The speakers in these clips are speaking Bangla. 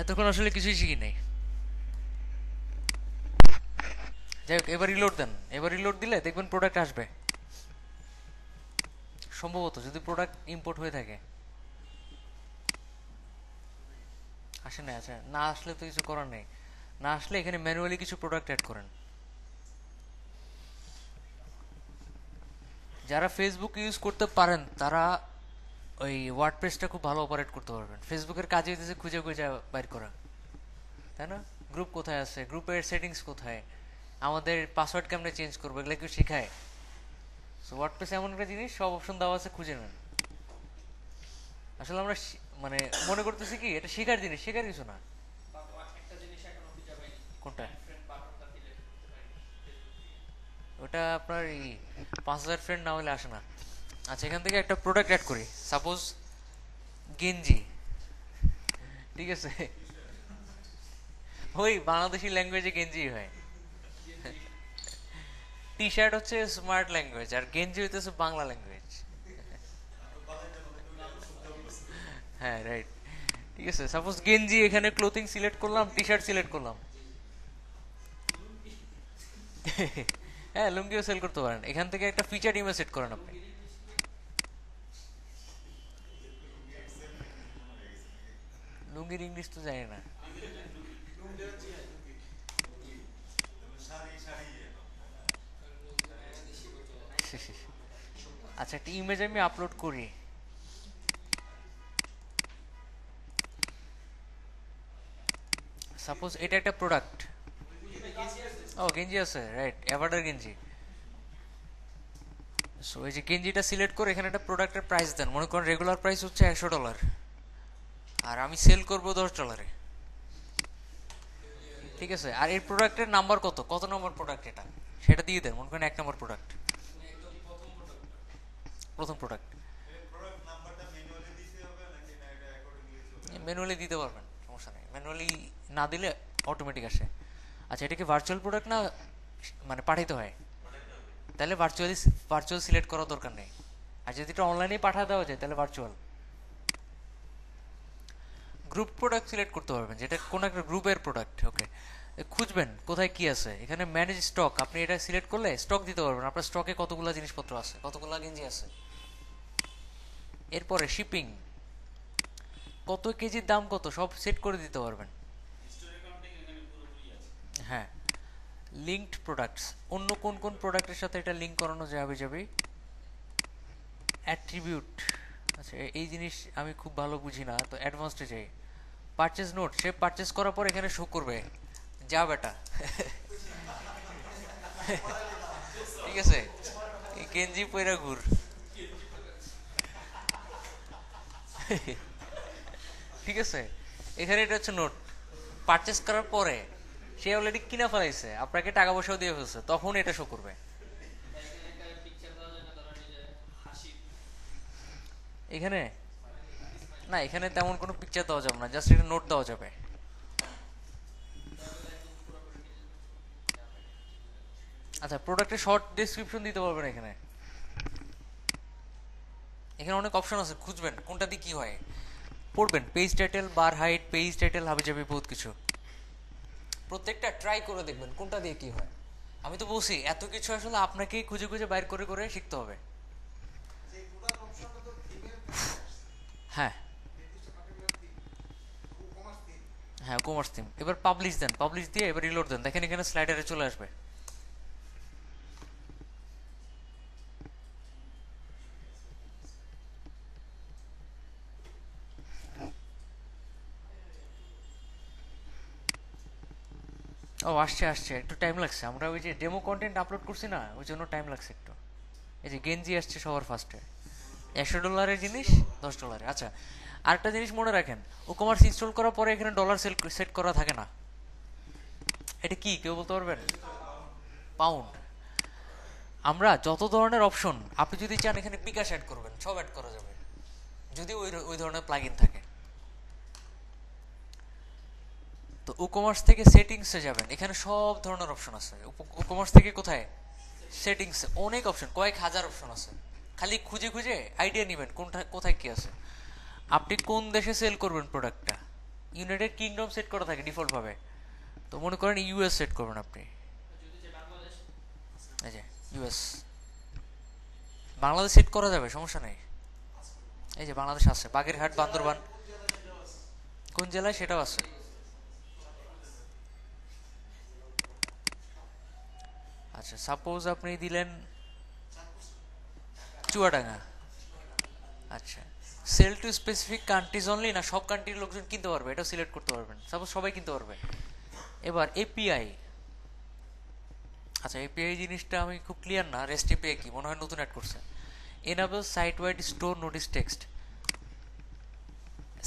এতক্ষণ আসলে কিছুই শিখি নাই। যাই হোক, এবার রিলোড দেন। এবার রিলোড দিলে দেখবেন প্রোডাক্ট আসবে সম্ভবত, যদি প্রোডাক্ট ইম্পোর্ট হয়ে থাকে। আসে না? আচ্ছা, না আসলে তো কিছু করার নেই। না আসলে এখানে ম্যানুয়ালি কিছু প্রোডাক্ট অ্যাড করেন। যারা ফেসবুক ইউজ করতে পারেন তারা ওই ওয়ার্ডপ্রেসটা খুব ভালো অপারেট করতে পারবেন। ফেসবুকের কাজে হইতেছে খুঁজে খুঁজে বাইর করা, তাই না? গ্রুপ কোথায় আছে, গ্রুপের সেটিংস কোথায়, আমাদের পাসওয়ার্ড কেমনে চেঞ্জ করবো, এগুলো কেউ শেখায়? সো ওয়ার্ডপ্রেস এমন একটা জিনিস, সব অপশন দেওয়া আছে, খুঁজে নেন। আসলে আমরা মানে মনে করতেছি কি এটা শেখার জিনিস, শেখার কিছু না। কোনটা? ওটা আপনার 5,000 ফ্রেন্ড না হলে আসে না। আচ্ছা, এখান থেকে একটা প্রোডাক্ট অ্যাড করি, সাপোজ গেঞ্জি। ঠিক আছে, ওই বাংলাদেশি ল্যাঙ্গুয়েজে গেঞ্জি হয়। টি শার্ট হচ্ছে স্মার্ট ল্যাঙ্গুয়েজ, আর গেঞ্জি হইতেছে বাংলা ল্যাঙ্গুয়েজ। হ্যাঁ, রাইট। ঠিক আছে, সাপোজ গেঞ্জি, এখানে ক্লোথিং সিলেক্ট করলাম, টি শার্ট সিলেক্ট করলাম। হ্যাঁ, লুঙ্গিও সেল করতে পারেন। এখান থেকে একটা ফিচার ইমেজ সেট করেন আপনি। লুঙ্গির ইংলিশ তো জানি না। আচ্ছা, একটা ইমেজ আমি আপলোড করি। সাপোজ এটা একটা প্রোডাক্ট। ও, গেঞ্জি আছে, রাইট, অ্যাভার্ডার গেঞ্জি। সো এই যে গেঞ্জিটা সিলেক্ট করে এখানে একটা প্রোডাক্টের প্রাইস দেন। মনে করেন রেগুলার প্রাইস হচ্ছে $100, আর আমি সেল করব $10। ঠিক আছে, আর এই প্রোডাক্টের নাম্বার কত, কত নম্বর প্রোডাক্ট এটা, সেটা দিয়ে দেন। মনে করেন 1 নম্বর প্রোডাক্ট, প্রথম প্রোডাক্ট। ম্যানুয়ালি দিতে পারবেন, সমস্যা নেই। ম্যানুয়ালি না দিলে অটোমেটিক আসে। আচ্ছা, এটা কি ভার্চুয়াল প্রোডাক্ট না মানে পাঠাইতে হয়? তাহলে ভার্চুয়াল সিলেক্ট করার দরকার নেই। আর যদি এটা অনলাইনে পাঠা দেওয়া যায় তাহলে ভার্চুয়াল। গ্রুপ প্রোডাক্ট সিলেক্ট করতে পারবেন, যেটা কোন একটা গ্রুপের প্রোডাক্ট। ওকে, খুঁজবেন কোথায় কি আছে। এখানে ম্যানেজ স্টক, আপনি এটা সিলেক্ট করলে স্টক দিতে পারবেন, আপনার স্টকে কতগুলো জিনিসপত্র আছে, কতগুলো গেঞ্জি আছে। এরপরে শিপিং, কত কেজির দাম কত, সব সেট করে দিতে পারবেন। হ্যাঁ, লিঙ্কড প্রোডাক্টস, অন্য কোন কোন প্রোডাক্টের সাথে এটা লিঙ্ক করানো যাবে যাবে। অ্যাট্রিবিউট, আচ্ছা এই জিনিস আমি খুব ভালো বুঝি না, তো অ্যাডভান্সডে যাই। পারচেজ নোট, সে পারচেজ করার পর এখানে শো করবে, যা বেটা। ঠিক আছে, এই গেঞ্জি পয়রা ঘুর। ঠিক আছে, এখানে এটা হচ্ছে নোট। পারচেজ করার পরে সে অলরেডি কিনা ফেলাইছে, আপনাকে টাকা পয়সাও দিয়ে ফেলছে, তখন এটা শো করবে। এখানে না, এখানে তেমন কোনো পিকচার দেওয়া যাবে না, জাস্ট একটা নোট দেওয়া যাবে। আচ্ছা, প্রোডাক্টের শর্ট ডেসক্রিপশন দিতে পারবেন এখানে। এখানে অনেক অপশন আছে, খুঁজবেন কোনটা দিয়ে কি হয়, পড়বেন। পেজ টাইটেল, বার হাইট, পেজ টাইটেল, হাবি যাবি, বহুত কিছু। প্রত্যেকটা ট্রাই করে দেখবেন কোনটা দিয়ে কি হয়। আমি তো বলছি এত কিছু আসলে আপনাকেই খুঁজে খুঁজে বাইর করে করে শিখতে হবে। হ্যাঁ, হ্যাঁ, কমার্স থিম। এবার পাবলিশ দেন, পাবলিশ দিয়ে এবার রিলোড দেন, দেখেন এখানে স্লাইডারে চলে আসবে। ও, আসছে আসছে, একটু টাইম লাগছে, আমরা ওই যে ডেমো কন্টেন্ট আপলোড করছি না, ওই জন্য টাইম লাগছে একটু। এই যে গেঞ্জি আসছে সবার ফার্স্টে, $100 জিনিস $10। আচ্ছা, আরেকটা জিনিস মনে রাখেন, ও কমার্স ইনস্টল করার পরে এখানে ডলার সেট করা থাকে না। এটা কি কেউ বলতে পারবেন? পাউন্ড। আমরা যত ধরনের অপশন, আপনি যদি চান এখানে বিকাশ অ্যাড করবেন, সব অ্যাড করা যাবে, যদি ওই ওই ধরনের প্লাগইন থাকে। তো ই কমার্স থেকে সেটিংসে যাবেন, এখানে সব ধরনের অপশন আছে। ই কমার্স থেকে কোথায়? সেটিংসে অনেক অপশন, কয়েক হাজার অপশন আছে। খালি খুঁজে খুঁজে আইডিয়া নেবেন কোনটা কোথায় কি আছে। আপনি কোন দেশে সেল করবেন প্রোডাক্টটা, ইউনাইটেড কিংডম সেট করা থাকে ডিফল্ট ভাবে, তো মনে করেন ইউএস সেট করবেন আপনি। এই যে ইউএস, বাংলাদেশ সেট করা যাবে, সমস্যা নেই। এই যে বাংলাদেশ আছে, বাগেরহাট, বান্দরবান, কোন জেলায় সেটাও আছে। আচ্ছা, সাপোজ আপনি দিলেন চুয়াডাঙ্গা। আচ্ছা, sell to specific countries only, না সব কান্ট্রির লোকজন কিনতে পারবে, এটাও সিলেক্ট করতে পারবেন। সাপোজ সবাই কিনতে পারবে। এবার এপিআই। আচ্ছা, এপিআই জিনিসটা আমি খুব ক্লিয়ার না, রেস্ট এপিআই কি মনে হয় নতুন অ্যাড করছে। Enable site wide store notice text,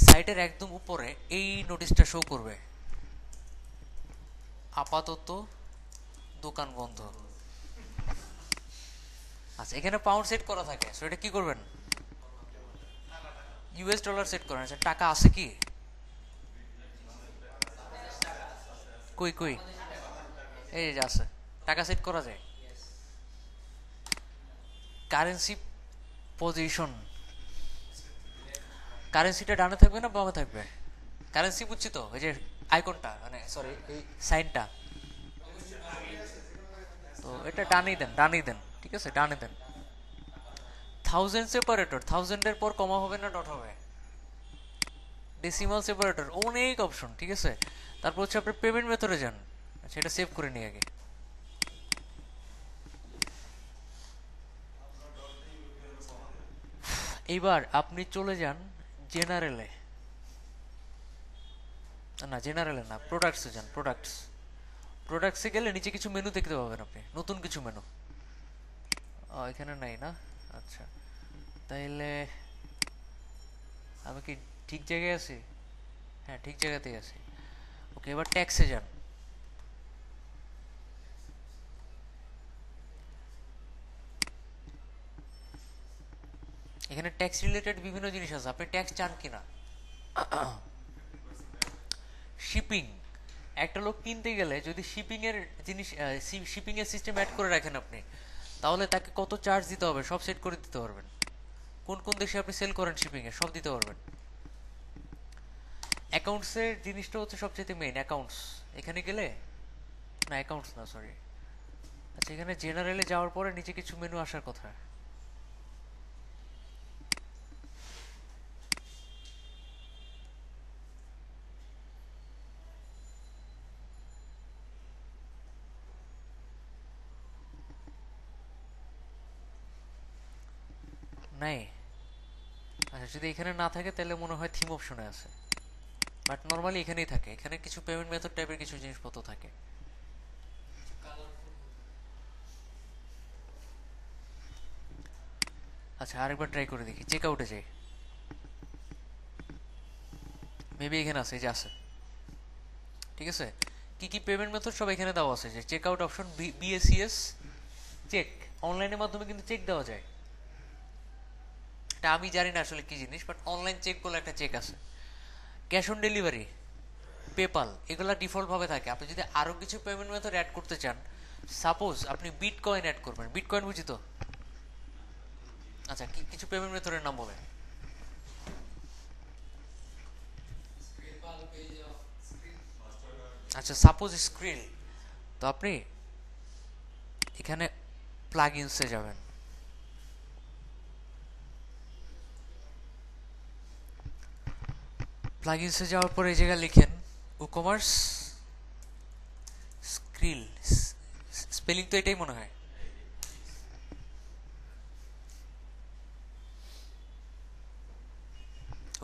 সাইটের একদম উপরে এই নোটিশটা শো করবে, আপাতত দোকান বন্ধ। আচ্ছা, এখানে পাউন্ড সেট করা থাকে, সো এটা কি করবেন, ইউএস ডলার সেট করেন। আচ্ছা, টাকা আছে কি, কই কই, এই যে আছে, টাকা সেট করা যায়। কারেন্সি পজিশন, কারেন্সিটা ডানে থাকবে না বামে থাকবে, কারেন্সি বুঝছি তো, ওই যে আইকনটা, মানে সরি এই সাইনটা, তো এটা ডানেই দেন, ডানেই দেন, ঠিক আছে, ডানে দেন। থাউজেন্ড সেপারেটর, থাউজেন্ডের পর কমা হবে না ডট হবে। ডেসিমাল সেপারেটর, অনেক অপশন, ঠিক আছে। তারপর হচ্ছে আপনি পেমেন্ট মেথডে যান। আচ্ছা, এটা সেভ করে নিই আগে। এইবার আপনি চলে যান জেনারেলে, না জেনারেলে না, প্রোডাক্টসে যান, প্রোডাক্টস। প্রোডাক্টসে গেলে নিচে কিছু মেনু দেখতে পাবেন আপনি, নতুন কিছু মেনু। এখানে নাই না, আচ্ছা, তাইলে আমি কি ঠিক জায়গায় আছি? হ্যাঁ, ঠিক জায়গাতেই আছি। ওকে, এবার ট্যাক্সে যান। এখানে ট্যাক্স রিলেটেড বিভিন্ন জিনিস আছে, আপনি ট্যাক্স চান কিনা। শিপিং, একটা লোক কিনতে গেলে যদি শিপিং এর জিনিস, শিপিং এর সিস্টেম অ্যাড করে রাখেন আপনি, তাহলে তাকে কত চার্জ দিতে হবে সব সেট করে দিতে পারবেন। কোন কোন দেশে আপনি সেল করেন শিপিং এ, সব দিতে পারবেন। অ্যাকাউন্টসের জিনিসটা হচ্ছে সবচেয়ে মেইন, অ্যাকাউন্টস। এখানে গেলে, না অ্যাকাউন্টস না, সরি। আচ্ছা, এখানে জেনারেলে যাওয়ার পরে নিচে কিছু মেনু আসার কথা। নাই। আচ্ছা, যদি এখানে না থাকে তাহলে মনে হয় থিম অপশনে আছে, বাট নর্মালি এখানেই থাকে। এখানে কিছু পেমেন্ট মেথড টাইপের কিছু জিনিসপত্র থাকে। আচ্ছা, আরেকবার ট্রাই করে দেখি, চেক আউটে যাই, মেবি এখানে আছে, এই যে আছে, ঠিক আছে। কি কি পেমেন্ট মেথড সব এখানে দেওয়া আছে, যে চেক আউট অপশন, বিএসিএস চেক, অনলাইনের মাধ্যমে কিন্তু চেক দেওয়া যায়। এটা আমি জানি না আসলে কি জিনিস, বাট অনলাইন চেক বলে একটা চেক আছে। ক্যাশ অন ডেলিভারি, পেপাল, এগুলা ডিফল্ট ভাবে থাকে। আপনি যদি আরো কিছু পেমেন্ট মেথড অ্যাড করতে চান, সাপোজ আপনি বিটকয়েন অ্যাড করবেন, বিটকয়েন বুঝি তো। আচ্ছা, কিছু পেমেন্ট মেথডের নাম বলেন। আচ্ছা, সাপোজ স্ক্রিল, তো আপনি এখানে প্লাগইনসে যাবেন। প্লাগইনসে যাওয়ার পর এই জায়গায় লিখেন উকমার্স স্ক্রিল, স্পেলিং তো এটাই মনে হয়।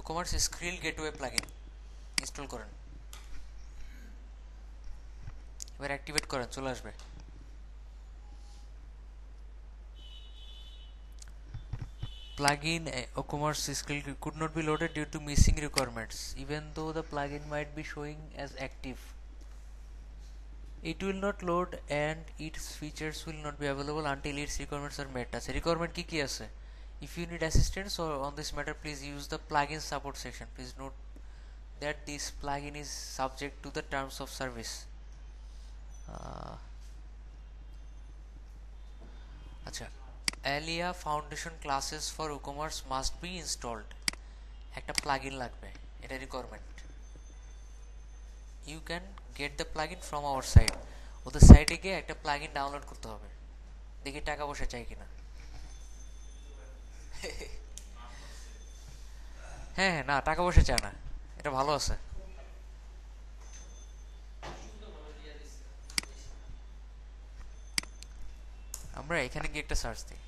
WooCommerce krill gateway plugin install করেন, এবার অ্যাক্টিভেট করেন, চলে আসবে। Plugin WooCommerce skill could not be loaded due to missing requirements, even though the plugin might be showing as active. It will not load and its features will not be available until its requirements are met. আচ্ছা, requirement কি কি আছে? If you need assistance or on this matter, please use the plugin support section. Please note that this plugin is subject to the terms of service. আচ্ছা, Alia Foundation classes for WooCommerce must be installed. একটা প্লাগইন লাগবে, এটা requirement. You can get the plug in from our site. ওদের সাইটে গিয়ে একটা প্লাগ ইন ডাউনলোড করতে হবে, দেখি টাকা পয়সা চাই কিনা। হ্যাঁ হ্যাঁ, না টাকা পয়সা চায় না, এটা ভালো আছে। আমরা এখানে গিয়ে একটা সার্চ দিই,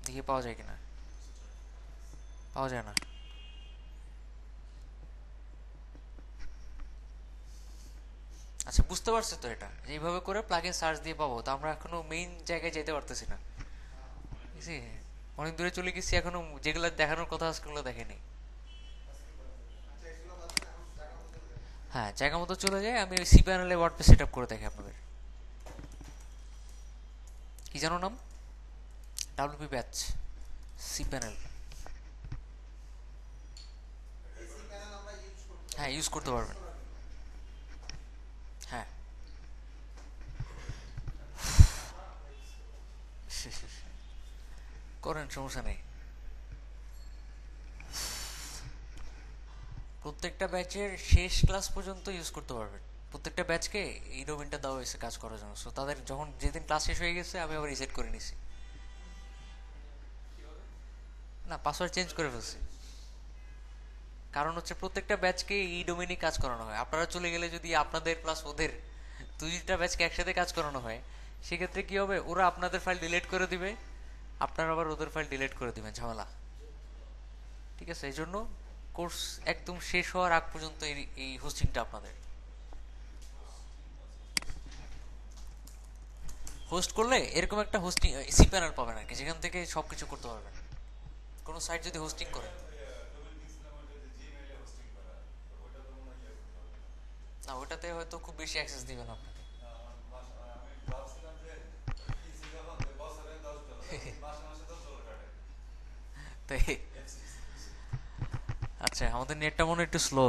দেখি পাওয়া যায় কিনা। পাওয়া যায় না। আচ্ছা বুঝতে পারছো তো, এটা যে এইভাবে করে প্লাগইন সার্চ দিয়ে পাবো, তো আমরা এখনো মেইন জায়গায় যেতে পারতেছি না, বুঝছি? অনেক দূরে চলে গেছি, এখনো যেগুলো দেখানোর কথা সেগুলো দেখেনি। হ্যাঁ জায়গা মতো চলে যায়, আমি ওই সি প্যানেলে ওয়ার্ডপ্রেস সেট আপ করে দেখি আপনাদের। কি জানো নাম? WP batch C panel. হ্যাঁ ইউজ করতে পারবেন। হ্যাঁ করেন, সমস্যা নেই। প্রত্যেকটা ব্যাচের শেষ ক্লাস পর্যন্ত ইউজ করতে পারবেন। প্রত্যেকটা ব্যাচকে এই ডোমেনটা দেওয়া হয়েছে কাজ করার জন্য, সো তাদের যখন যেদিন ক্লাস শেষ হয়ে গেছে আমি আবার রিসেট করে নিছি। না পাসওয়ার্ড চেঞ্জ করে ফেলছি, কারণ হচ্ছে প্রত্যেকটা ব্যাচকে এই ডোমেনই কাজ করানো হয়। আপনারা চলে গেলে যদি আপনাদের প্লাস ওদের দুইটা ব্যাচকে একসাথে কাজ করানো হয়, সেক্ষেত্রে কি হবে, ওরা আপনাদের ফাইল ডিলিট করে দিবে, আপনারা আবার ওদের ফাইল ডিলিট করে দিবেন, ঝামেলা। ঠিক আছে, এই জন্য কোর্স একদম শেষ হওয়ার আগ পর্যন্ত এই হোস্টিংটা আপনাদের। হোস্ট করলে এরকম একটা হোস্টিং সি প্যানেল পাবেন আর কি, যেখান থেকে সবকিছু করতে পারবেন। কোনো সাইট যদি হোস্টিং করেন, না ওটাতে হয়তো খুব বেশি অ্যাক্সেস দিবেন আপনাকে। তাই? আচ্ছা আমাদের নেটটা মনে হয় একটু স্লো।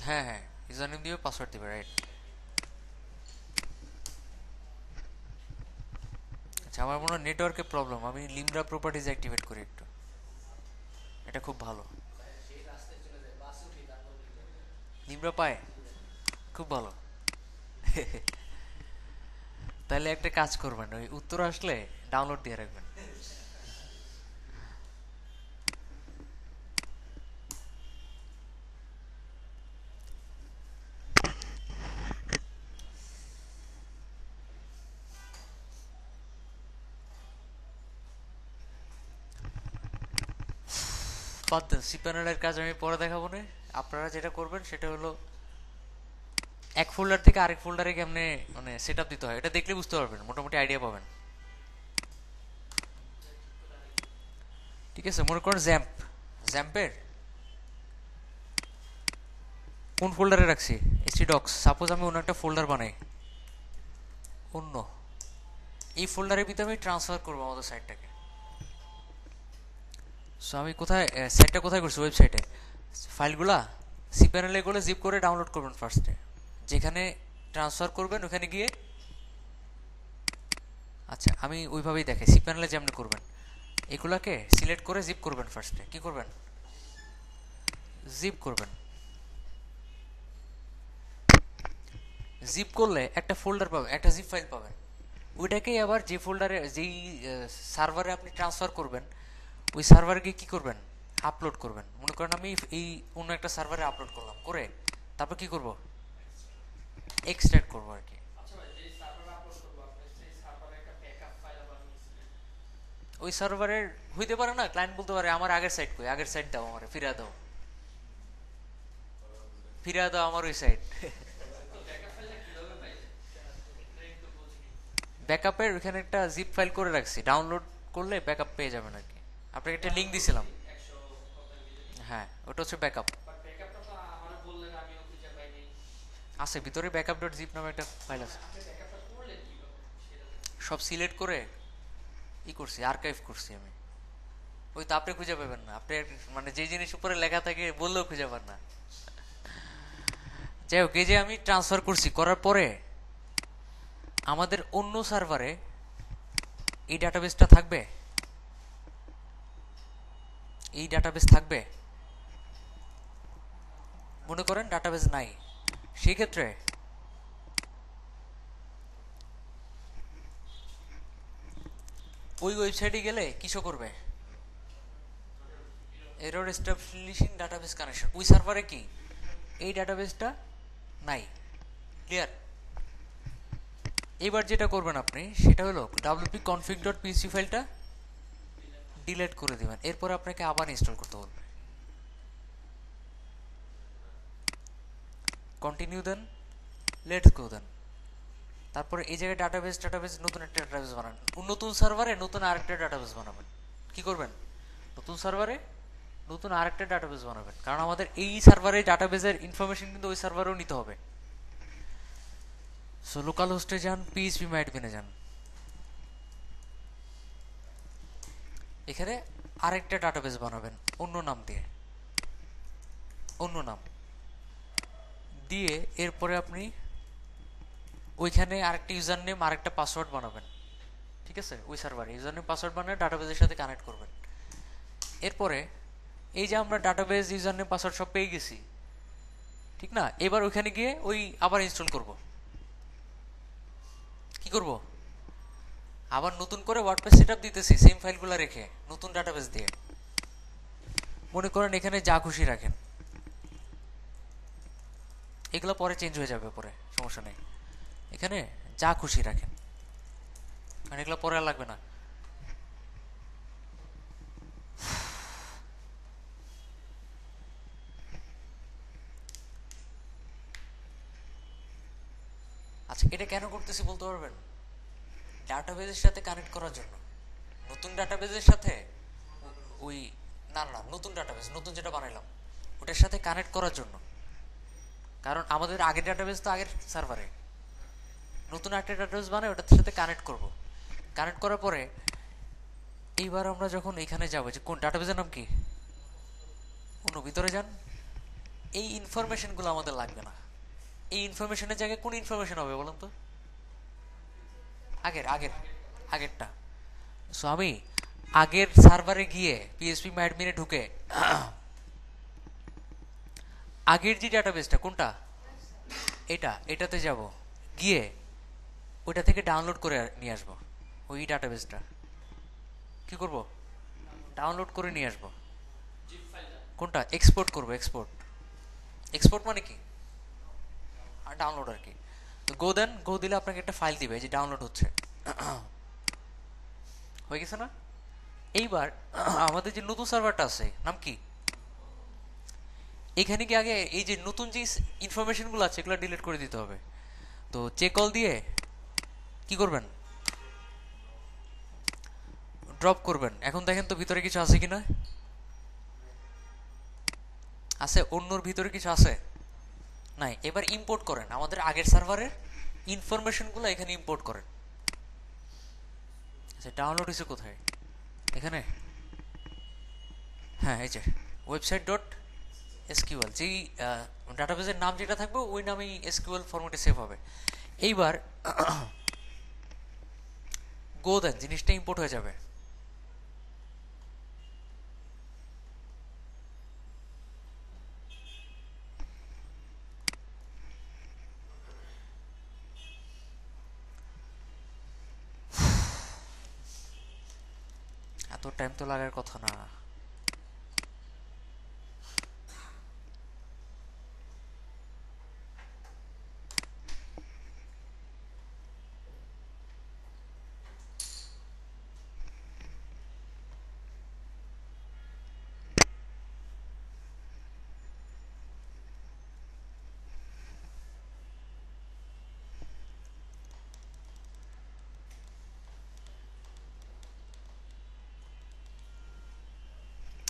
হ্যাঁ হ্যাঁ, ইউজার নেম দিবে, পাসওয়ার্ড দিবে, রাইট। আচ্ছা আমার মনে হয় নেটওয়ার্কের প্রবলেম, আমি লিমরা প্রপার্টিজ অ্যাক্টিভেট করি একটু, এটা খুব ভালো। লিমরা পায়, খুব ভালো। তাহলে একটা কাজ করবেন, ওই উত্তর আসলে ডাউনলোড দিয়ে রাখবেন। বাদ দেন, সি প্যানেলের কাজ আমি পরে দেখাবো না। আপনারা যেটা করবেন সেটা হলো এক ফোল্ডার থেকে আরেক ফোল্ডারে কেমনে মানে সেট আপ দিতে হয়, এটা দেখলে বুঝতে পারবেন, মোটামুটি আইডিয়া পাবেন। ঠিক আছে, মনে করেন জ্যাম্প, জ্যাম্পের কোন ফোল্ডারে রাখছি, ডক্স, সাপোজ আমি অন্য একটা ফোল্ডার বানাই অন্য, এই ফোল্ডারের ভিতরে আমি ট্রান্সফার করবো আমাদের সাইটটাকে। সো আমি কোথায় সাইটটা কোথায় করছি, ওয়েবসাইটে। ফাইলগুলা সি প্যানেলে গুলো জিপ করে ডাউনলোড করবেন ফার্স্টে, যেখানে ট্রান্সফার করবেন ওখানে গিয়ে। আচ্ছা আমি ওইভাবেই দেখাই, সি প্যানেলে যেমন করবেন এগুলাকে সিলেক্ট করে জিপ করবেন। ফার্স্টে কি করবেন, জিপ করবেন। জিপ করলে একটা ফোল্ডার পাবেন, একটা জিপ ফাইল পাবেন। ওইটাকেই আবার যে ফোল্ডারে যেই সার্ভারে আপনি ট্রান্সফার করবেন, ওই সার্ভারে গিয়ে কী করবেন, আপলোড করবেন। মনে করেন আমি এই অন্য একটা সার্ভারে আপলোড করলাম, করে তারপর কি করব, এক্সট্রাক্ট করবো আর কি। ওই সার্ভারের হইতে পারে না, ক্লায়েন্ট বলতে পারে আমার আগের সাইট কই, আগের সাইট দাও, আমার ফিরা দাও, ফিরা দাও আমার ওই সাইট। ব্যাকআপের ওখানে একটা জিপ ফাইল করে রাখছি, ডাউনলোড করলে ব্যাকআপ পেয়ে যাবেন আর কি। আপনাকে একটা লিঙ্ক দিছিলাম। হ্যাঁ ওটা হচ্ছে ব্যাকআপ, আছে ভিতরে ব্যাকআপ ডট জিপ নামে একটা ফাইল আছে। সব সিলেক্ট করে ই করছি, আর্কাইভ করছি আমি। ওই তো আপনি খুঁজে পাবেন না, আপনি মানে যে জিনিস উপরে লেখা থাকে বললেও খুঁজে পান না। যাই হোক, এই যে আমি ট্রান্সফার করছি, করার পরে আমাদের অন্য সার্ভারে এই ডাটাবেসটা থাকবে, এই ডাটাবেস থাকবে। মনে করেন ডাটাবেস নাই, সেই ক্ষেত্রে ওই ওয়েবসাইটে গেলে কিছু করবে, এরর এস্টাবলিশিং ডাটাবেস কানেকশন, ওই সার্ভারে কি এই ডাটাবেসটা নাই। ক্লিয়ার? এবার যেটা করবেন আপনি সেটা হলো wp-config.php ফাইলটা ডিলিট করে দিবেন, এরপর আপনাকে আবার ইনস্টল করতে বলবে। কন্টিনিউ দেন, লেটস গো দেন, তারপরে এই জায়গায় ডাটাবেস নতুন একটা ডাটাবেস বানান, নতুন সার্ভারে নতুন আরেকটা ডাটাবেস বানাবেন। কি করবেন? নতুন সার্ভারে নতুন আরেকটা ডাটাবেস বানাবেন, কারণ আমাদের এই সার্ভারে ডাটাবেসের ইনফরমেশন কিন্তু ওই সার্ভারেও নিতে হবে। সো লোকাল হোস্টে যান, php-myadmin-এ যান, এখানে আরেকটা ডাটাবেস বানাবেন অন্য নাম দিয়ে, অন্য নাম দিয়ে এরপরে আপনি ওইখানে আরেকটা ইউজার নেম আরেকটা পাসওয়ার্ড বানাবেন। ঠিক আছে? ওই সার্ভারে ইউজার নেম পাসওয়ার্ড বানিয়ে ডাটাবেসের সাথে কানেক্ট করবেন। এরপরে এই যে আমরা ডাটাবেস ইউজার নেম পাসওয়ার্ড সব পেয়ে গেছি, ঠিক না? এবার ওইখানে গিয়ে ওই আবার ইনস্টল করব। কি করব? আবার নতুন করে ওয়ার্ডপ্রেস সেটআপ দিতেছি সেম ফাইলগুলো রেখে নতুন ডাটাবেস দিয়ে। মনে করেন এখানে যা খুশি রাখেন, এগুলো পরে চেঞ্জ হয়ে যাবে, পরে সমস্যা নেই। এখানে যা খুশি রাখেন, কারণ এগুলো পরে আর লাগবে না। আচ্ছা, এটা কেন করতেছি বলতে পারবেন? ডাটাবেসের সাথে কানেক্ট করার জন্য, নতুন ডাটাবেসের সাথে ওই না না নতুন ডাটাবেস, নতুন যেটা বানাইলাম ওটার সাথে কানেক্ট করার জন্য। কারণ আমাদের আগের ডাটাবেস তো আগের সার্ভারে, নতুন একটা ডাটাবেস বানাই ওটার সাথে কানেক্ট করব। কানেক্ট করার পরে এইবার আমরা যখন এখানে যাবো, যে কোন ডাটাবেসের নাম কি, অন্য ভিতরে যান, এই ইনফরমেশনগুলো আমাদের লাগবে না। এই ইনফরমেশনের জায়গায় কোন ইনফরমেশন হবে বলুন তো? আগের আগের আগেরটা। সো আমি আগের সার্ভারে গিয়ে php-myadmin-এ ঢুকে আগের যে ডাটাবেসটা কোনটা, এটাতে যাব, গিয়ে ওইটা থেকে ডাউনলোড করে নিয়ে আসবো ওই ডাটাবেসটা। কি করব? ডাউনলোড করে নিয়ে আসবো। কোনটা? এক্সপোর্ট করবো। এক্সপোর্ট, এক্সপোর্ট মানে কি? আর ডাউনলোড আর কি। তো গো দেন, গো দিলে আপনাকে একটা ফাইল দিবে যে ডাউনলোড হচ্ছে। হয়ে গেছে না? এইবার আমাদের যে নতুন সার্ভারটা আছে নাম কি, এখানে কি আগে এই যে নতুন যে ইনফরমেশনগুলো আছে এগুলো ডিলিট করে দিতে হবে। তো চেক অল দিয়ে কি করবেন? ড্রপ করবেন। এখন দেখেন তো ভিতরে কিছু আছে কিনা। আছে? অন্যর ভিতরে কিছু আছে? নাই। এবার ইম্পোর্ট করেন আমাদের আগের সার্ভারের ইনফরমেশনগুলো এখানে ইম্পোর্ট করেন। আচ্ছা, ডাউনলোড হয়েছে কোথায়? এখানে। হ্যাঁ, এই যে ওয়েবসাইট ডট এসকিউএল, যেই ডাটাবেসের নাম যেটা থাকবে ওই নামেই এসকিউএল ফরম্যাটে সেভ হবে। এইবার গো দেন, জিনিসটা ইম্পোর্ট হয়ে যাবে। এত টাইম তো লাগার কথা না।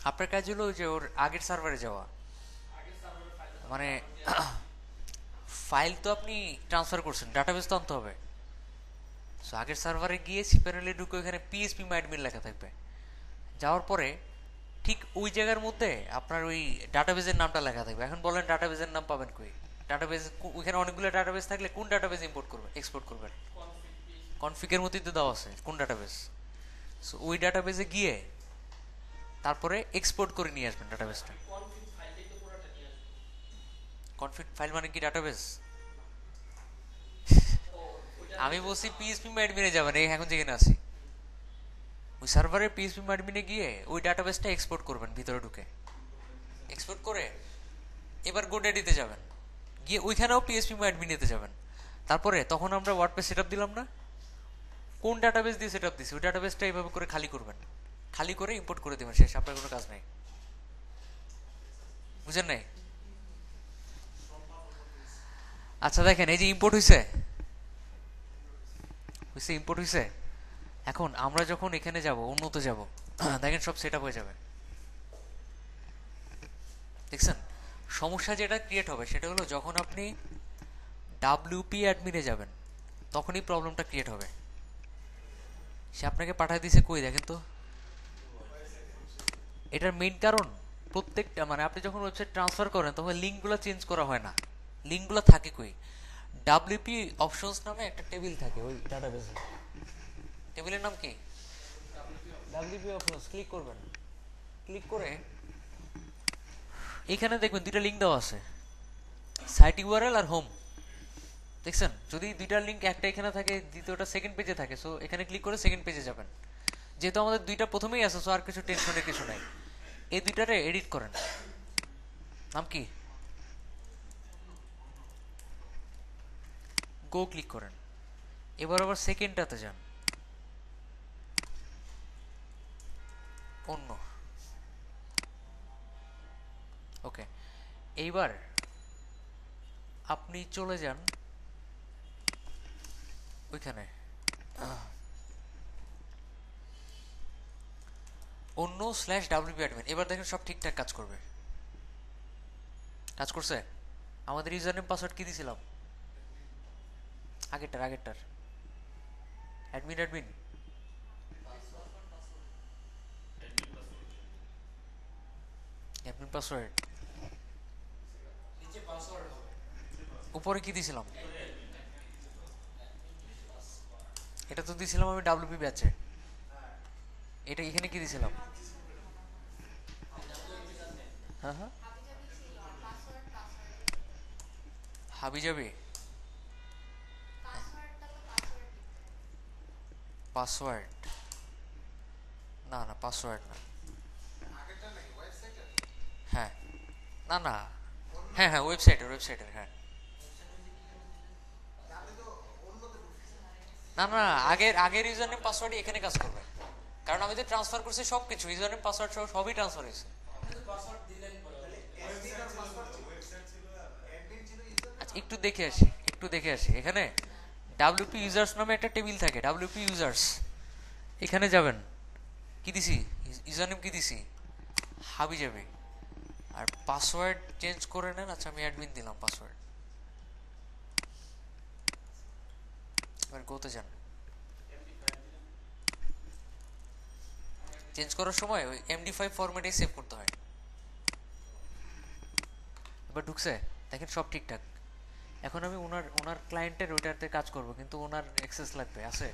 আপনার কাজ হলো যে ওর আগের সার্ভারে যাওয়া, মানে ফাইল তো আপনি ট্রান্সফার করছেন, ডাটাবেস তো আনতে হবে। সো আগের সার্ভারে গিয়ে সিপ্যানেলে ঢুকে ওখানে php-myadmin লেখা থাকবে। যাওয়ার পরে ঠিক ওই জায়গার মধ্যে আপনার ওই ডাটাবেসের নামটা লেখা থাকবে। এখন বলেন ডাটাবেসের নাম পাবেন কই? ডাটাবেস ওইখানে অনেকগুলো ডাটাবেস থাকলে কোন ডাটাবেস ইম্পোর্ট করবেন, এক্সপোর্ট করবেন? কনফিগের মধ্যেই তো দেওয়া আছে কোন ডাটাবেস। সো ওই ডাটাবেসে গিয়ে তারপরে এক্সপোর্ট করে নিয়ে আসবেন ডাটাবেসটা। কনফিগ ফাইল মানে কি ডাটাবেস? আমি বলছি পিএইচপি অ্যাডমিনে যাবেন, এই এখন যেখানে আছি ওই সার্ভারে পিএইচপি অ্যাডমিনে গিয়ে ওই ডাটাবেসটা এক্সপোর্ট করবেন ভিতরে ঢুকে। এক্সপোর্ট করে এবার গোডাডিতে যাবেন, গিয়ে ওইখানেও পিএইচপি অ্যাডমিনেতে যাবেন। তারপরে তখন আমরা ওয়ার্ডপ্রেস সেটআপ দিলাম না, কোন ডাটাবেস দিয়ে সেটআপ দিছি ওই ডাটাবেসটা এইভাবে করে খালি করবেন, খালি করে ইম্পোর্ট করে দেবেন, শেষ, আপনার কোনো কাজ নাই। বুঝেন নাই? আচ্ছা দেখেন, এই যে ইম্পোর্ট হইছে, ইম্পোর্ট হইছে। এখন আমরা যখন এখানে যাব, অন্যতে যাব, দেখেন সব সেটআপ হয়ে যাবে। দেখছেন সমস্যা যেটা ক্রিয়েট হবে সেটা হলো যখন আপনি ডাব্লিউপি অ্যাডমিনে যাবেন তখনই প্রবলেমটা ক্রিয়েট হবে। সে আপনাকে পাঠিয়ে দিয়েছে কই দেখেন তো। এটার মেইন কারণ প্রত্যেকটা মানে আপনি যখন ওয়েবসাইট ট্রান্সফার করেন তখন লিঙ্কগুলো চেঞ্জ করা হয় না, লিঙ্কগুলো থাকে কই, ডাব্লিউপি অপশনস নামে একটা টেবিল থাকে ওই ডাটাবেসে। টেবিলের নাম কি? WP options. ক্লিক করবেন, ক্লিক করে এখানে দেখবেন দুইটা লিঙ্ক দেওয়া আছে, সাইট ইউআরএল আর হোম। দেখছেন যদি দুইটার লিঙ্ক একটা এখানে থাকে দ্বিতীয়টা সেকেন্ড পেজে থাকে, সো এখানে ক্লিক করে সেকেন্ড পেজে যাবেন। যেহেতু আমাদের দুইটা প্রথমেই আছে সো আর কিছু টেনশনের কিছু নাই। এই দুইটারে এডিট করেন। নাম কি? গো ক্লিক করেন। এবার আবার সেকেন্ডটাতে যান, অন্য। ওকে, এইবার আপনি চলে যান ওইখানে অন্য স্ল্যাশ ডাব্লিউপি অ্যাডমিন। এবার দেখেন সব ঠিকঠাক কাজ করবে। কাজ করছে? আমাদের ইউজার নেম পাসওয়ার্ড কি দিয়েছিলাম? আগেরটার আগেরটার অ্যাডমিন অ্যাডমিন অ্যাডমিন পাসওয়ার্ড উপরে কি দিয়েছিলাম? এটা তো দিয়েছিলাম আমি ডাব্লিউপি ব্যাচে। এটা এখানে কি দিয়েছিলাম? হ্যাঁ হ্যাঁ, হাবি যাবি পাসওয়ার্ড, না না পাসওয়ার্ড না। হ্যাঁ, না না, হ্যাঁ হ্যাঁ ওয়েবসাইটের ওয়েবসাইটের, হ্যাঁ। না না, আগের আগের ইউজার নেম পাসওয়ার্ডই এখানে কাজ করবে, কারণ আমি তো ট্রান্সফার করছি সব কিছু, ইউজার নেম পাসওয়ার্ড সহ সবই ট্রান্সফার হয়েছে। আচ্ছা একটু দেখে আসি, একটু দেখে আসি। এখানে ডাব্লিউপি ইউজার্স নামে একটা টেবিল থাকে, ডাব্লিউপি ইউজার্স, এখানে যাবেন। কি দিছি? ইউজার নেম কি দিছি? হাবি যাবে। আর পাসওয়ার্ড চেঞ্জ করে নেন। আচ্ছা আমি অ্যাডমিন দিলাম পাসওয়ার্ড। এবার গোতে যান। চেঞ্জ করার সময় ওই MD5 ফরম্যাটে সেভ করতে হয়। এবার ঢুকছে, দেখেন সব ঠিকঠাক। এখন আমি ওনার ওনার ক্লায়েন্টের ওইটাতে কাজ করব, কিন্তু ওনার অ্যাক্সেস লাগবে, আছে?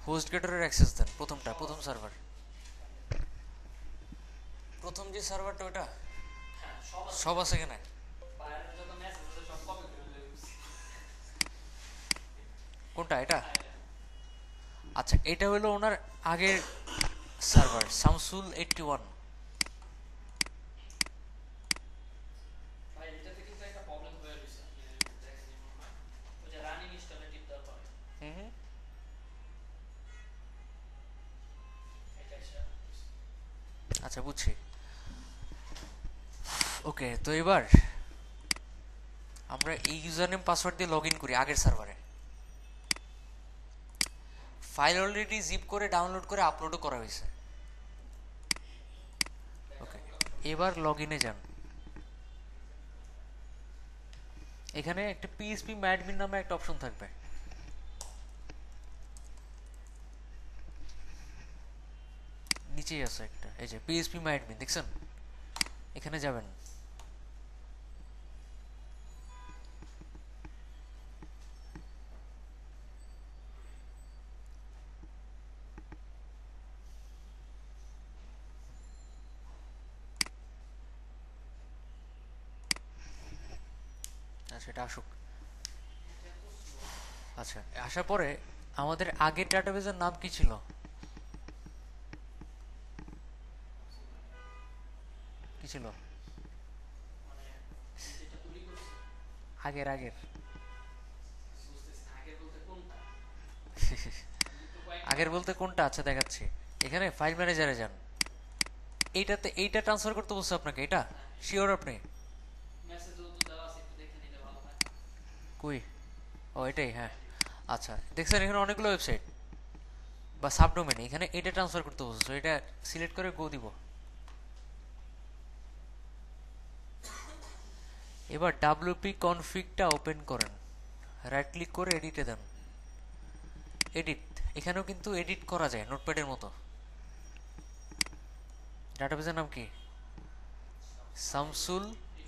হোস্ট গেটারের অ্যাক্সেস দেন, প্রথমটা, প্রথম সার্ভার, প্রথম যে সার্ভারটা ওটা সব আছে এখানে। কোনটা এটা? আচ্ছা এটা হলো ওনার আগের সার্ভার শামসুল 81। হুম হুম, আচ্ছা বুঝছি। ওকে, তো এবার আমরা এই ইউজার নেম পাসওয়ার্ড দিয়ে লগ ইন করি আগের সার্ভারে। ফাইল অলরেডি জিপ করে ডাউনলোড করে আপলোডও করা হয়েছে। ওকে, এবার লগ ইনে যান। এখানে একটা পিএইচপি ম্যাডমিন নামে একটা অপশন থাকবে, নিচেই আছে একটা, এই যে পিএইচপি ম্যাডমিন, দেখছেন? এখানে যাবেন। সেটা আসুক। আচ্ছা, আসার পরে আমাদের আগের ডাটাবেজের নাম কি ছিল? কি ছিল আগের আগের? আগের বলতে কোনটা? আচ্ছা দেখাচ্ছি। এখানে ফাইল ম্যানেজারে যান। এইটাতে এইটা ট্রান্সফার করতে বলছে আপনাকে? এটা শিওর আপনি? কই? ও এটাই, হ্যাঁ। আচ্ছা দেখছেন এখানে অনেকগুলো ওয়েবসাইট বা সাবডোমেন, এখানে এটা ট্রান্সফার করতে বলছে, তো এটা সিলেক্ট করে গো দিব। এবার ডাব্লিউপি কনফিগটা ওপেন করেন, রাইট ক্লিক করে এডিটে দেন। এডিট, এখানেও কিন্তু এডিট করা যায় নোটপ্যাডের মতো। ডাটাবেসের নাম কি? শামসুল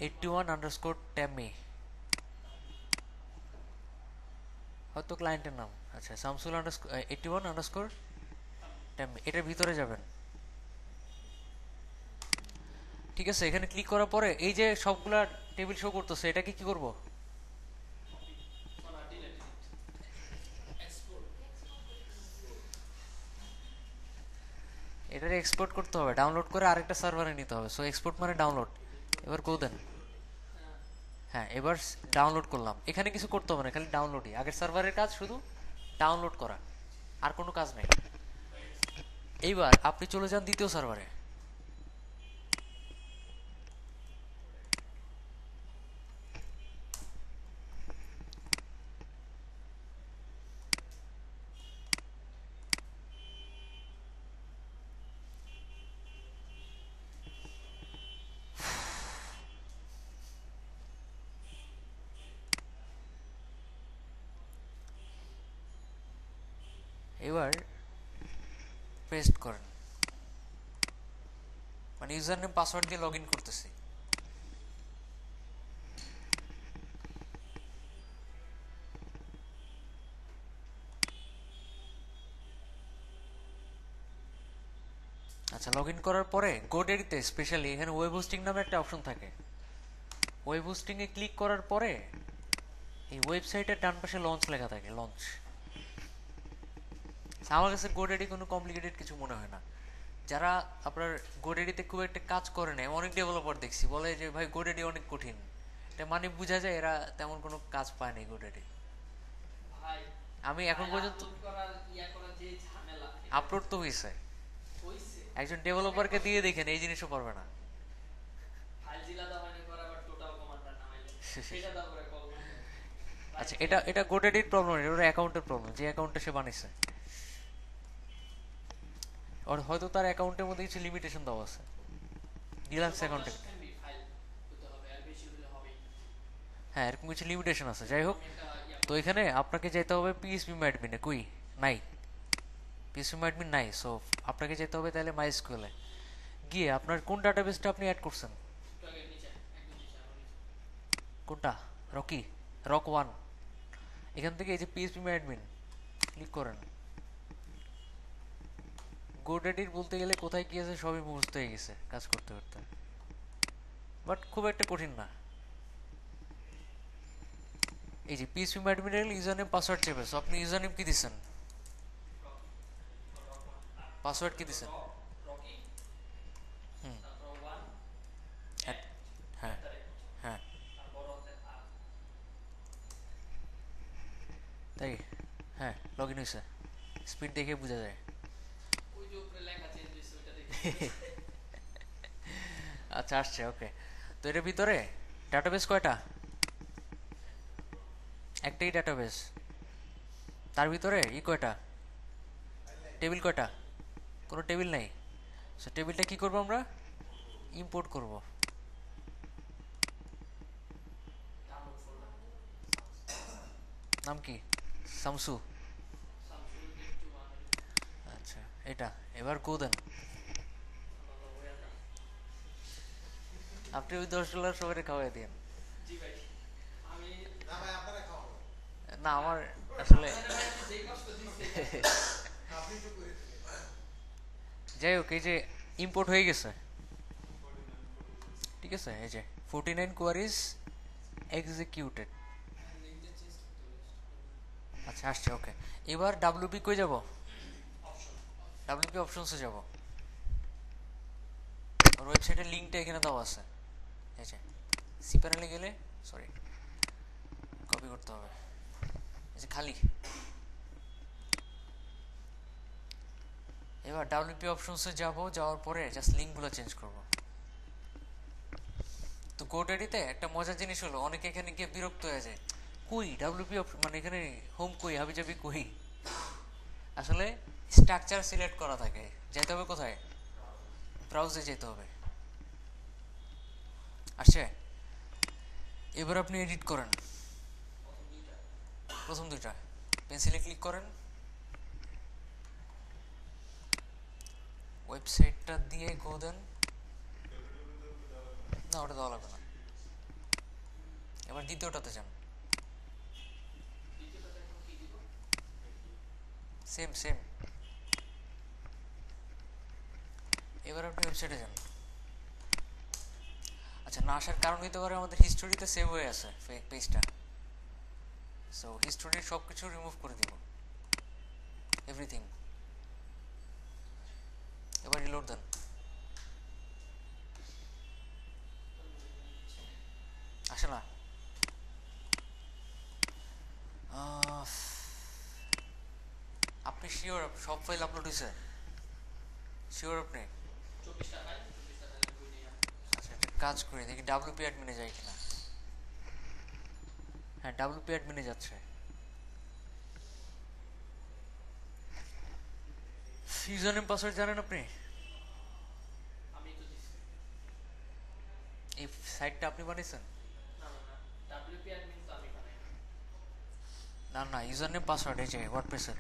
81_Tammy, হয়তো ক্লায়েন্টের নাম। আচ্ছা শামসুল 81_Tammy, এটার ভিতরে যাবেন। ঠিক আছে, এখানে ক্লিক করার পরে এই যে সবগুলা টেবিল শো করতেছে, এটাকে কি করব? এটারে এক্সপোর্ট করতে হবে, ডাউনলোড করে আরেকটা সার্ভারে নিতে হবে। সো এক্সপোর্ট মানে ডাউনলোড। এবার গো দেন। হ্যাঁ এবার ডাউনলোড করলাম, এখানে কিছু করতে হবে না, খালি ডাউনলোডই। আগের সার্ভারের কাজ শুধু ডাউনলোড করা, আর কোনো কাজ নেই। এইবার আপনি চলে যান দ্বিতীয় সার্ভারে। এবার পেস্ট করেন, মানে ইউজার নেম পাসওয়ার্ড দিয়ে লগ ইন করতেছি। আচ্ছা লগ ইন করার পরে গোডেরিতে স্পেশালি এখানে ওয়েব হোস্টিং নামে একটা অপশন থাকে। ওয়েব হোস্টিং এ ক্লিক করার পরে এই ওয়েবসাইটের ডান পাশে লঞ্চ লেখা থাকে, লঞ্চ। আমার কাছে গোডেডি কোনো কমপ্লিকেটেড কিছু মনে হয় না। যারা আপনার গোডেডিতে খুব একটা কাজ করে না, অনেক ডেভেলপার দেখছি বলে যে ভাই গোডেডি অনেক কঠিন, এটা মানে বোঝা যায় এরা তেমন কোনো কাজ পায়নি গোডেডি। আমি এখন পর্যন্ত আপলোড তো হয়েছে, একজন ডেভেলপারকে দিয়ে দেখেন এই জিনিসও পারবে না। আচ্ছা এটা এটা গোডেডির প্রবলেম, এটা ওর অ্যাকাউন্টের প্রবলেম, যে অ্যাকাউন্টে সে বানিয়েছে। ওর হয়তো তার অ্যাকাউন্টের মধ্যে কিছু লিমিটেশন দেওয়া আছে, ডিলাক্স অ্যাকাউন্টে। হ্যাঁ এরকম কিছু লিমিটেশন আছে, যাই হোক। তো এখানে আপনাকে যেতে হবে পিএসপি অ্যাডমিনে, কই নাই, পিএসপি অ্যাডমিন নাই। সো আপনাকে যেতে হবে তাহলে মাইস্কুয়েলে গিয়ে আপনার কোন ডাটাবেসটা আপনি অ্যাড করছেন, কোনটা? Rocky, rock one. এখান থেকে এই যে পিএসপি অ্যাডমিন ক্লিক করেন। গোডেডির বলতে গেলে কোথায় কি আছে সবই মুখস্থ হয়ে গেছে কাজ করতে করতে, বাট খুব একটা কঠিন না। এই যে পিএসপি অ্যাডমিনের ইউজার নেম পাসওয়ার্ড চেপে, সো আপনি ইউজার নেম কি দিচ্ছেন, পাসওয়ার্ড কি দিচ্ছেন? হুম, হ্যাঁ হ্যাঁ তাই, হ্যাঁ লগ ইন হয়েছে, স্পিড দেখে বোঝা যায়। আচ্ছা আসছে, ওকে। তো এর ভিতরে ডাটাবেস কয়টা? একটাই ডাটাবেস, তার ভিতরে কয়টা টেবিল, কয়টা? কোনো টেবিল নাই। সো টেবিলটা কি করবো আমরা? ইম্পোর্ট করব। নাম কি? শামসু। আচ্ছা এটা, এবার গো দেন। আপনি ওই $10 সবাই খাওয়াই দিন। না আমার আসলে যাই হোক, এই যে ইম্পোর্ট হয়ে গেছে, ঠিক আছে। এই যে 49 কোয়ারিজ এক্সিকিউটেড, আসছে ওকে। এবার ডাব্লিউপি কই যাব? ডাব্লিউপি অপশনসে যাব। ওর ওয়েবসাইটের লিঙ্কটা এখানে দেওয়া আছে। এই যে সি প্যানেলে গেলে, সরি কপি করতে হবে, এই যে খালি। এবার ডাব্লিউপি অপশনসে যাব, যাওয়ার পরে জাস্ট লিঙ্কগুলো চেঞ্জ করব। তো গোডাডিতে একটা মজার জিনিস হলো, অনেকে এখানে গিয়ে বিরক্ত হয়ে যায়, কই ডাব্লিউপি মানে এখানে হোম কই, হাবিজাবি কই। আসলে স্ট্রাকচার সিলেক্ট করা থাকে, যেতে হবে কোথায়, ব্রাউজে যেতে হবে। আসছে? এবার আপনি এডিট করেন প্রথম দুইটা, পেন্সিলে ক্লিক করেন, ওয়েবসাইটটা দিয়ে গো দেন। না, ওটা দেওয়া লাগবে না। এবার দ্বিতীয়টাতে যান, সেম সেম। এবার আপনি ওয়েবসাইটে যান। আচ্ছা, না আসার কারণ হতে পারে আমাদের হিস্টোরিতে সেভ হয়ে আছে পেজটা, সো হিস্টোরির সব কিছু রিমুভ করে দিব, এভরিথিং। এবার রিলোড দেন। আসে না। আপনি শিওর সব ফাইল আপলোড হয়েছে? শিওর আপনি? আচ্ছা, একটা কাজ করি, দেখি ডাব্লিউপি অ্যাডমিনে যায় কিনা। হ্যাঁ, ডাব্লিউপি অ্যাডমিনে যাচ্ছে। ইউজার নেম পাসওয়ার্ড জানেন আপনি? এই সাইটটা আপনি বানিয়েছেন? না না, ইউজার নেম পাসওয়ার্ড এই যে ওয়ার্ডপ্রেসের।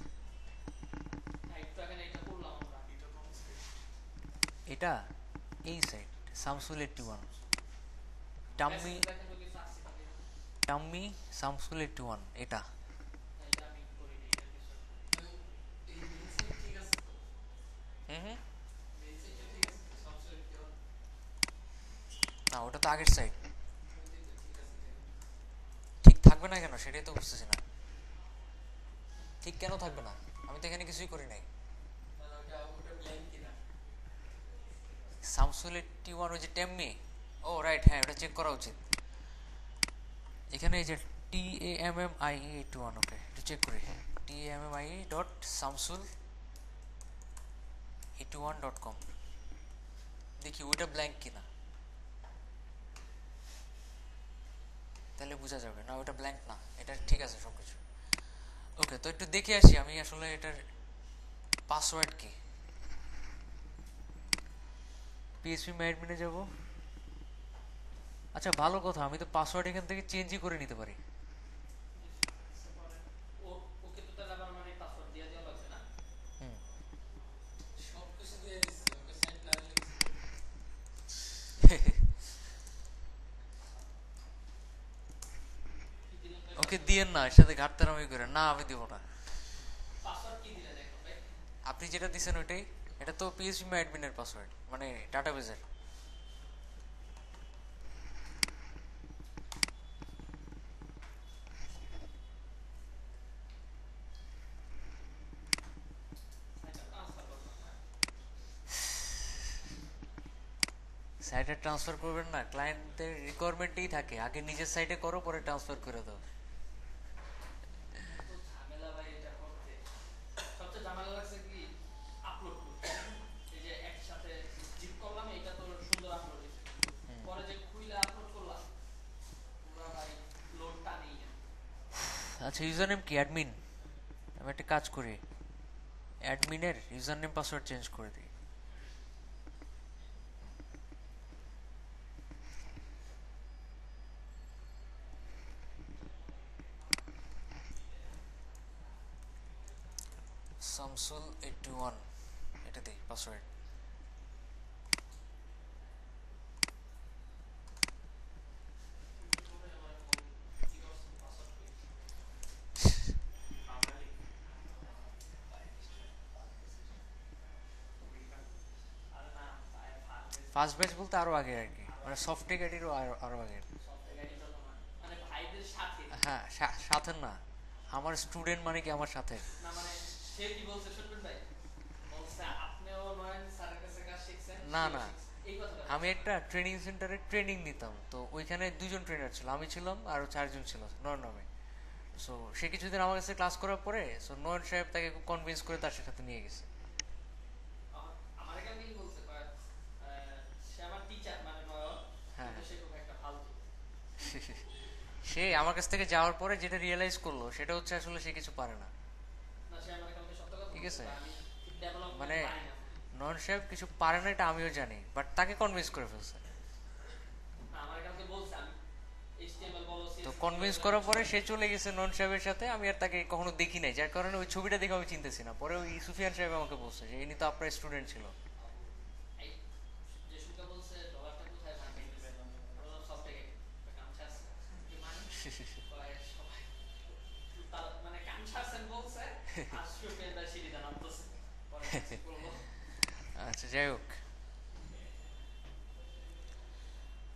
এটা এই site Shamsul 81, tummy tummy Shamsul 81, এটা। হুম হুম। না, ওটা তো আগের সাইট। ঠিক থাকবে না কেন, সেটাই তো বুঝতেছি না। ঠিক কেন থাকবে না? আমি তো এখানে কিছুই করি নাই। শামসুল 81 ওই যে টেম্মি। ও রাইট, হ্যাঁ ওটা চেক করা উচিত। এখানে এই যে TAMMIE81, ওকে এটা চেক করি। TAMMIE.samsul81.com, দেখি ওইটা ব্ল্যাঙ্ক কিনা, তাহলে বোঝা যাবে। না, ওটা ব্ল্যাঙ্ক না, এটা ঠিক আছে সব কিছু। ওকে, তো একটু দেখে আসি আমি আসলে এটার পাসওয়ার্ড কি। পিএসপি ম্যাডমিনে যাব। আচ্ছা, ভালো কথা, আমি তো পাসওয়ার্ড এখান থেকে চেঞ্জই করে নিতে পারি। হুম। ওকে দিয়েন না, এর সাথে ঘাটতারামি করে না, আমি দিব না। আপনি যেটা দিছেন ওইটাই। এটা তো পিএসপি অ্যাডমিনের পাসওয়ার্ড, মানে ডাটাবেজের। সাইটে ট্রান্সফার করবেন না, ক্লায়েন্টদের রিকোয়ারমেন্টেই থাকে, আগে নিজের সাইটে করো, পরে ট্রান্সফার করে দাও। আচ্ছা, ইউজার নেম কি অ্যাডমিন? আমি একটা কাজ করি, অ্যাডমিনের ইউজার নেম পাসওয়ার্ড চেঞ্জ করে দিই। শামসুল 81, এটা দিই পাসওয়ার্ড। ফার্স্ট ব্যাচ বলতে আরো আগে আর কি, মানে সফটটেক আইডিরও আরো আগে। হ্যাঁ, সাথে না, আমার স্টুডেন্ট মানে কি আমার সাথে? না মানে সে কি বলছে শুনবেন ভাই, বলছে আপনিও নয়ন স্যারের কাছে কাজ শিখছেন, না সেও না, শিখছে, এই কথাটা আমি বলছে। একটা ট্রেনিং সেন্টারে ট্রেনিং দিতাম, তো ওইখানে দুজন ট্রেনার ছিল, আমি ছিলাম আর চারজন ছিল নয়ন নামে। সো সে কিছুদিন আমার কাছে ক্লাস করার পরে সো নয়ন সাহেব তাকে কনভিন্স করে তার সাথে নিয়ে গেছে। আমার এখান থেকে বলছে কয়, সে আমার টিচার মানে নয়ন, হ্যাঁ। কিন্তু সে খুব একটা ফালতু। সে আমার কাছ থেকে যাওয়ার পরে যেটা রিয়েলাইজ করলো সেটা হচ্ছে আসলে সে কিছু পারে না। না সে আমার কালকে সত্য কথা ঠিক বলছে, আছে, আমি ডেভেলপমেন্ট মানে পারি না। নয়ন সাহেব কিছু পারে না এটা আমিও জানি, বাট তাকে কনভিন্স করে ফেলছে। না আমার কালকে বলছে আমি এইচটিএমএল বলো তো সিএসএস বলো কনভিন্স এগুলো আমি করার পরে সব সে চলে গেছে নন সাহেবের সাথে, আমি আর তাকে কখনো দেখি নাই, যার কারণে ওই ছবিটা দেখে আমি চিনতেছি না। পরে ওই সুফিয়ান সাহেব আমাকে বলছে যে ইনি তো আপনার স্টুডেন্ট ছিল। এই যে সুকা বলছে ডলারটা কোথায় ভাঙ খাইতেছে, বললাম সব থেকে কামছা আছে কি মানে, কয় সবাই তার মানে কামছা আছেন বলছে, আর সুকে দা সিঁড়িতে নামতেছে, পরে ট্যাক্সি করবো। আচ্ছা যাই হোক,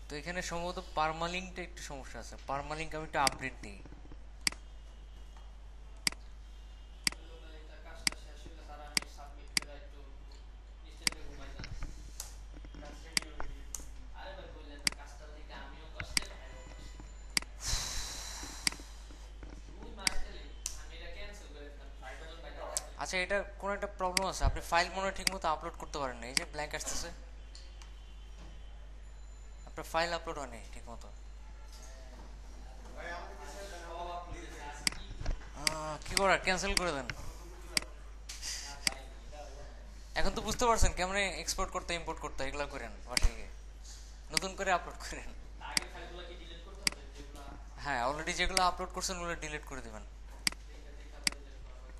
তো এখানে সম্ভবত পারমালিংকটা একটু সমস্যা আছে, পারমালিংক আমি একটু আপডেট দিই। এটা কাজটা শেষ হইলে স্যার আমি সাবমিট করে একটু নিশ্চিন্তে ঘুমাই যান। আরে ভাই বললেন না, কাজটা থেকে আমিও কষ্টে ভাইও কষ্টে, 2 মাস গেলে আমি এটা ক্যান্সেল করে দিতাম, 5,000 টাকা থাকলে। আচ্ছা, এটা কোনো একটা প্রবলেম আছে, আপনি ফাইল মনে হয় ঠিক মতো আপলোড করতে পারেন না, এই যে ব্ল্যাঙ্ক আসতেছে, আপনার ফাইল আপলোড হয়নি ঠিক মতো। আজকে সব আপলোড দিয়েছে, আজকে কি করবো? কি করার, ক্যান্সেল করে দেন। না ভাই এটা হইলো না। এখন তো বুঝতে পারছেন কেমনে এক্সপোর্ট করতে ইম্পোর্ট করতে, এগুলো করেন বাসায় গিয়ে নতুন করে আপলোড করেন। আগের ফাইলগুলো কি ডিলিট করতে হবে যেগুলো হ্যাঁ, অলরেডি যেগুলো আপলোড করছেন ওগুলো ডিলিট করে দিবেন, দেখা দেখা ডিলিট করা হবে?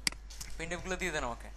প্রিন্টগুলো দিয়ে দেন আমাকে।